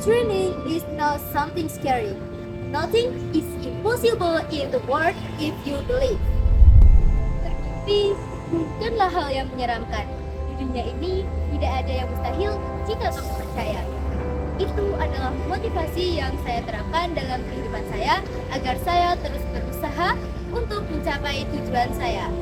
Training is not something scary. Nothing is impossible in the world if you believe. Bermimpi bukanlah hal yang menyeramkan. Di dunia ini tidak ada yang mustahil jika kamu percaya. Itu adalah motivasi yang saya terapkan dalam kehidupan saya agar saya terus berusaha untuk mencapai tujuan saya.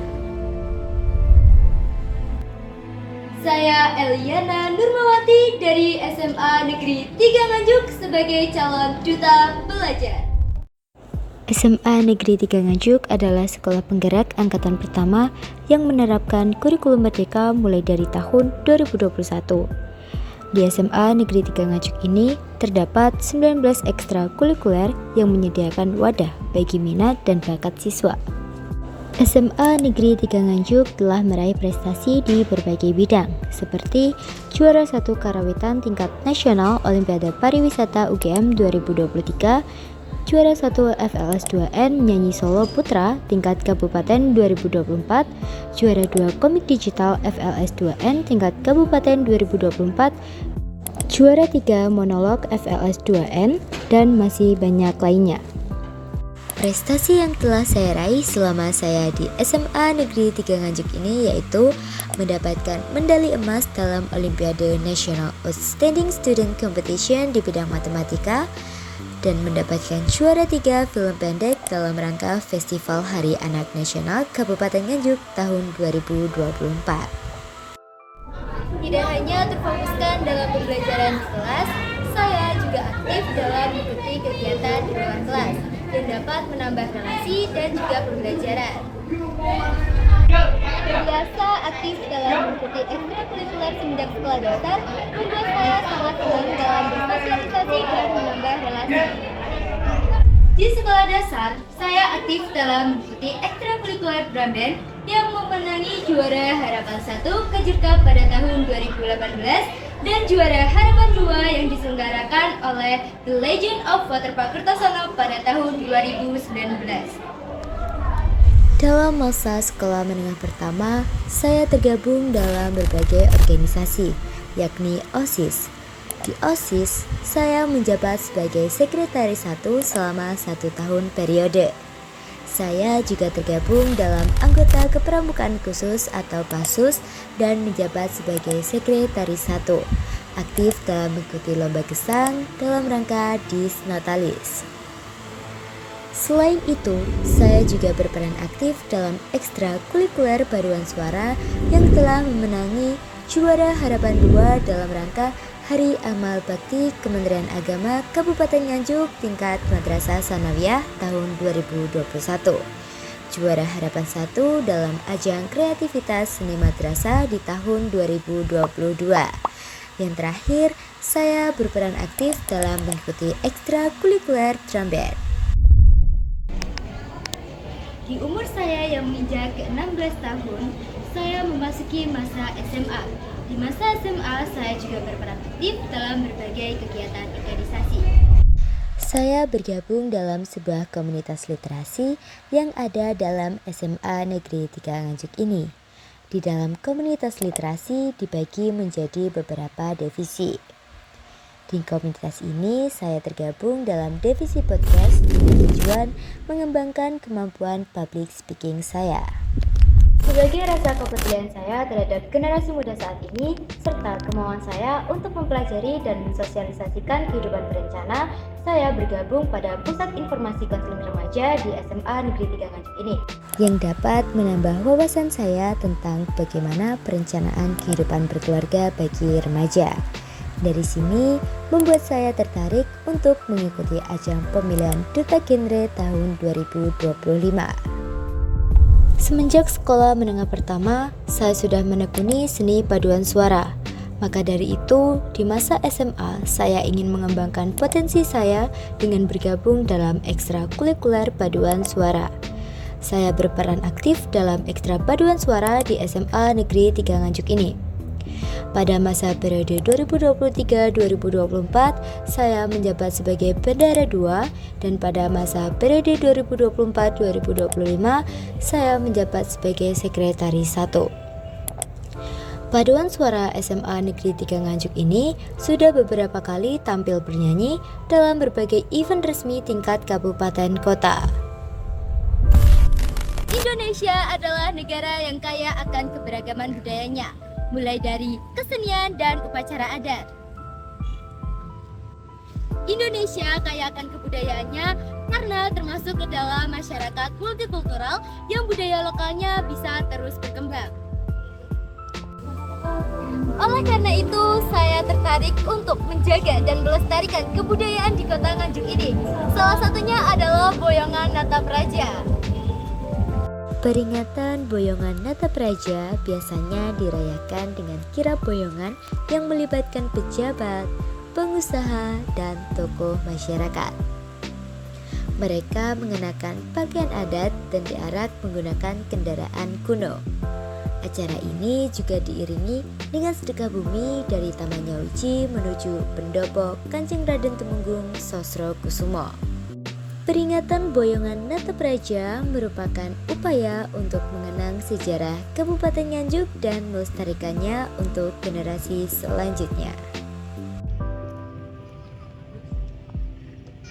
Saya Eliana Nurmawati dari SMA Negeri 3 Nganjuk sebagai calon duta belajar. SMA Negeri 3 Nganjuk adalah sekolah penggerak angkatan pertama yang menerapkan kurikulum merdeka mulai dari tahun 2021. Di SMA Negeri 3 Nganjuk ini terdapat 19 ekstrakurikuler yang menyediakan wadah bagi minat dan bakat siswa. SMA Negeri 3 Nganjuk telah meraih prestasi di berbagai bidang, seperti juara 1 karawitan tingkat nasional Olimpiade Pariwisata UGM 2023, juara 1 FLS 2N Nyanyi Solo Putra tingkat Kabupaten 2024, juara 2 Komik Digital FLS 2N tingkat Kabupaten 2024, juara 3 Monolog FLS 2N, dan masih banyak lainnya. Prestasi yang telah saya raih selama saya di SMA Negeri 3 Nganjuk ini yaitu mendapatkan medali emas dalam Olimpiade National Outstanding Student Competition di bidang matematika dan mendapatkan juara 3 film pendek dalam rangka Festival Hari Anak Nasional Kabupaten Nganjuk tahun 2024. Tidak hanya terfokuskan dalam pembelajaran di kelas, saya juga aktif dalam mengikuti kegiatan di luar kelas yang dapat menambah relasi dan juga pembelajaran. Biasa aktif dalam mengikuti ekstrakurikuler semenjak sekolah dasar membuat saya sangat senang dalam bersosialisasi dan menambah relasi. Di sekolah dasar, saya aktif dalam mengikuti ekstrakurikuler drum band yang memenangi juara Harapan 1 Kajur Cup pada tahun 2018 dan juara Harapan 2 yang diselenggarakan oleh The Legend of Waterpark Kertosono pada tahun 2019. Dalam masa sekolah menengah pertama, saya tergabung dalam berbagai organisasi, yakni OSIS. Di OSIS, saya menjabat sebagai sekretaris 1 selama 1 tahun periode. Saya juga tergabung dalam anggota kepramukaan khusus atau PASUS dan menjabat sebagai sekretaris 1, aktif dalam mengikuti lomba gesang dalam rangka Dis Natalis. Selain itu, saya juga berperan aktif dalam ekstrakurikuler paduan suara yang telah memenangi juara Harapan 2 dalam rangka Hari Amal Bakti Kementerian Agama Kabupaten Nganjuk tingkat Madrasah Sanawiyah tahun 2021. Juara Harapan 1 dalam ajang kreativitas seni madrasah di tahun 2022. Yang terakhir, saya berperan aktif dalam mengikuti ekstrakurikuler drum band. Di umur saya yang menginjak ke-16 tahun, saya memasuki masa SMA. Di masa SMA, saya juga berperan aktif dalam berbagai kegiatan organisasi. Saya bergabung dalam sebuah komunitas literasi yang ada dalam SMA Negeri 3 Nganjuk ini. Di dalam komunitas literasi dibagi menjadi beberapa divisi. Di komunitas ini, saya tergabung dalam divisi podcast dengan tujuan mengembangkan kemampuan public speaking saya. Sebagai rasa kepedulian saya terhadap generasi muda saat ini, serta kemauan saya untuk mempelajari dan mensosialisasikan kehidupan berencana, saya bergabung pada Pusat Informasi Konseling Remaja di SMA Negeri 3 Nganjuk ini. Yang dapat menambah wawasan saya tentang bagaimana perencanaan kehidupan berkeluarga bagi remaja. Dari sini, membuat saya tertarik untuk mengikuti ajang pemilihan Duta Genre tahun 2025. Semenjak sekolah menengah pertama, saya sudah menekuni seni paduan suara. Maka dari itu, di masa SMA, saya ingin mengembangkan potensi saya dengan bergabung dalam ekstrakurikuler paduan suara. Saya berperan aktif dalam ekstra paduan suara di SMA Negeri 3 Nganjuk ini. Pada masa periode 2023-2024, saya menjabat sebagai Bendahara 2 dan pada masa periode 2024-2025, saya menjabat sebagai Sekretaris 1. Paduan suara SMA Negeri 3 Nganjuk ini sudah beberapa kali tampil bernyanyi dalam berbagai event resmi tingkat kabupaten kota. Indonesia adalah negara yang kaya akan keberagaman budayanya, mulai dari kesenian dan upacara adat. Indonesia kaya akan kebudayaannya karena termasuk ke dalam masyarakat multikultural yang budaya lokalnya bisa terus berkembang. Oleh karena itu, saya tertarik untuk menjaga dan melestarikan kebudayaan di Kota Nganjuk ini. Salah satunya adalah boyongan Natapraja. Peringatan boyongan Natapraja biasanya dirayakan dengan kirab boyongan yang melibatkan pejabat, pengusaha, dan tokoh masyarakat. Mereka mengenakan pakaian adat dan diarak menggunakan kendaraan kuno. Acara ini juga diiringi dengan sedekah bumi dari Taman Nyauci menuju Pendopo Kanjeng Raden Temenggung Sosro Kusumo. Peringatan boyongan Natapraja merupakan upaya untuk mengenang sejarah Kabupaten Nganjuk dan melestarikannya untuk generasi selanjutnya.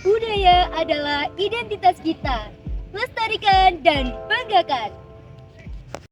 Budaya adalah identitas kita. Lestarikan dan banggakan.